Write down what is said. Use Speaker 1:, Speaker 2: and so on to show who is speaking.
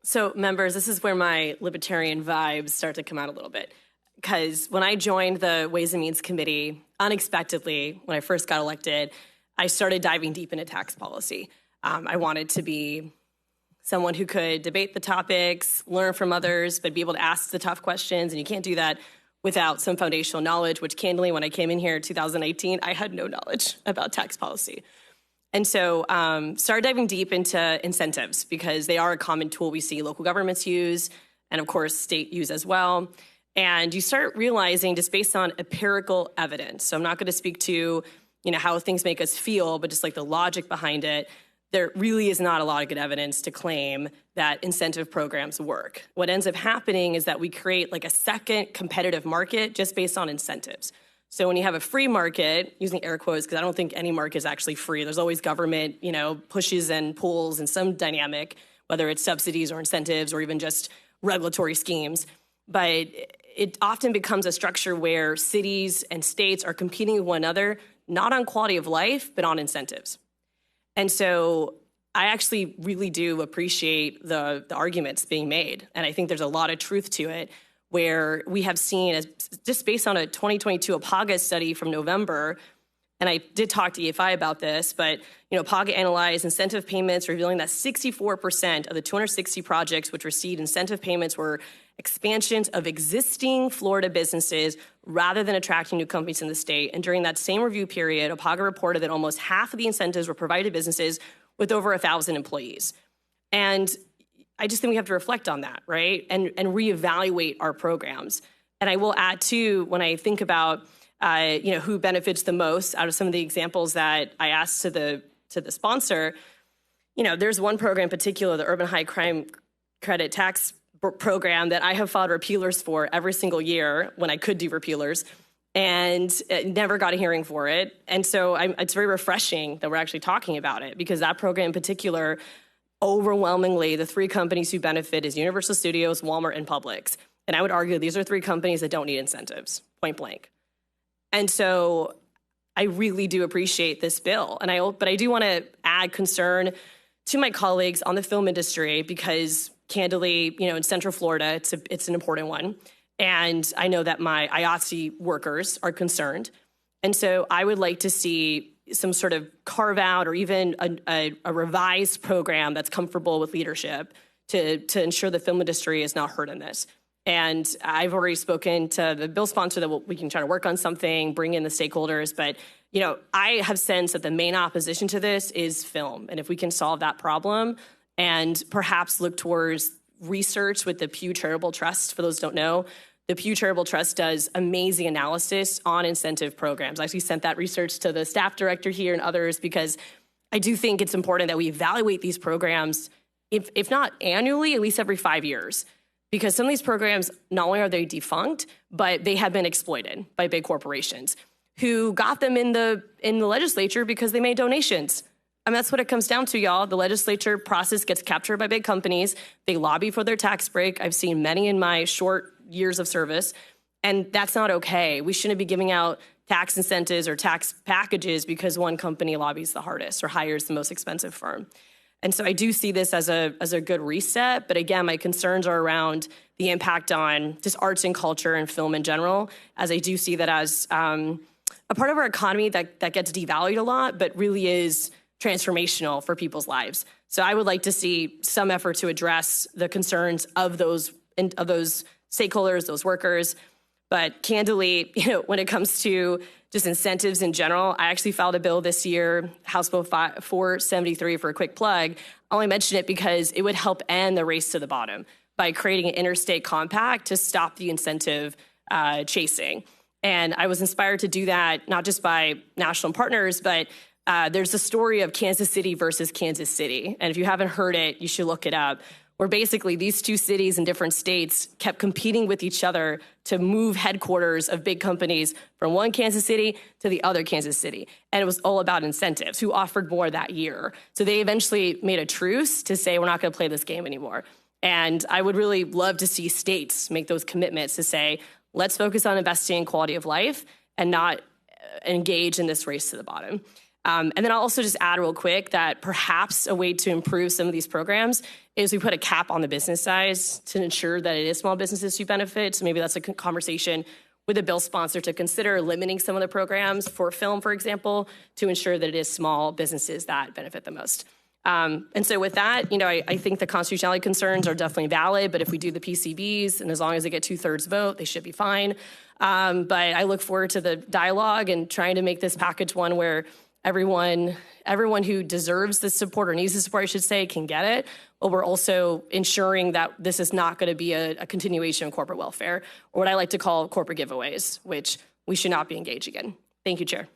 Speaker 1: So members, this is where my libertarian vibes start to come out a little bit. Because when I joined the Ways and Means Committee, unexpectedly, when I first got elected, I started diving deep into tax policy. I wanted to be someone who could debate the topics, learn from others, but be able to ask the tough questions. And you can't do that without some foundational knowledge, which candidly, when I came in here in 2018, I had no knowledge about tax policy. And so started diving deep into incentives because they are a common tool we see local governments use and, of course, state use as well. And you start realizing just based on empirical evidence. So I'm not going to speak to how things make us feel, but just like the logic behind it. There really is not a lot of good evidence to claim that incentive programs work. What ends up happening is that we create like a second competitive market just based on incentives. So when you have a free market, using air quotes, because I don't think any market is actually free. There's always government, pushes and pulls and some dynamic, whether it's subsidies or incentives or even just regulatory schemes. But it often becomes a structure where cities and states are competing with one another, not on quality of life, but on incentives. And so I actually really do appreciate the arguments being made. And I think there's a lot of truth to it, where we have seen, as just based on a 2022 APAGA study from November, and I did talk to EFI about this, but APAGA analyzed incentive payments, revealing that 64% of the 260 projects which received incentive payments were expansions of existing Florida businesses rather than attracting new companies in the state. And during that same review period, APAGA reported that almost half of the incentives were provided to businesses with over 1,000 employees. And I just think we have to reflect on that, right? And reevaluate our programs. And I will add too, when I think about who benefits the most out of some of the examples that I asked to the sponsor, there's one program in particular, the Urban High Crime Credit Tax Program, that I have filed repealers for every single year when I could do repealers, and never got a hearing for it. And so it's very refreshing that we're actually talking about it, because that program in particular, overwhelmingly, the three companies who benefit is Universal Studios, Walmart, and Publix. And I would argue these are three companies that don't need incentives, point blank. And so I really do appreciate this bill. But I do want to add concern to my colleagues on the film industry, because candidly, in Central Florida, it's an important one. And I know that my IATSE workers are concerned. And so I would like to see some sort of carve out or even a revised program that's comfortable with leadership to ensure the film industry is not hurt in this. And I've already spoken to the bill sponsor that we can try to work on something, bring in the stakeholders. But, I have sensed that the main opposition to this is film. And if we can solve that problem and perhaps look towards research with the Pew Charitable Trust, for those who don't know, the Pew Charitable Trust does amazing analysis on incentive programs. I actually sent that research to the staff director here and others, because I do think it's important that we evaluate these programs, if not annually, at least every 5 years. Because some of these programs, not only are they defunct, but they have been exploited by big corporations who got them in the legislature because they made donations. I mean, that's what it comes down to, y'all. The legislature process gets captured by big companies. They lobby for their tax break. I've seen many in my short years of service, and that's not okay. We shouldn't be giving out tax incentives or tax packages because one company lobbies the hardest or hires the most expensive firm. And so I do see this as a good reset. But again, my concerns are around the impact on just arts and culture and film in general, as I do see that as a part of our economy that gets devalued a lot, but really is transformational for people's lives. So I would like to see some effort to address the concerns of those stakeholders, those workers. But candidly, when it comes to just incentives in general, I actually filed a bill this year, House Bill 473, for a quick plug. I only mention it because it would help end the race to the bottom by creating an interstate compact to stop the incentive chasing. And I was inspired to do that, not just by national partners, but there's a story of Kansas City versus Kansas City. And if you haven't heard it, you should look it up, where basically these two cities in different states kept competing with each other to move headquarters of big companies from one Kansas City to the other Kansas City. And it was all about incentives, who offered more that year. So they eventually made a truce to say, we're not going to play this game anymore. And I would really love to see states make those commitments to say, let's focus on investing in quality of life and not engage in this race to the bottom. And then I'll also just add real quick that perhaps a way to improve some of these programs is we put a cap on the business size to ensure that it is small businesses who benefit. So maybe that's a conversation with a bill sponsor to consider limiting some of the programs for film, for example, to ensure that it is small businesses that benefit the most. And so with that, I think the constitutionality concerns are definitely valid, but if we do the PCBs, and as long as they get 2/3 vote, they should be fine. But I look forward to the dialogue and trying to make this package one where everyone who deserves the support or needs the support, I should say, can get it. But we're also ensuring that this is not going to be a continuation of corporate welfare, or what I like to call corporate giveaways, which we should not be engaging in. Thank you, Chair.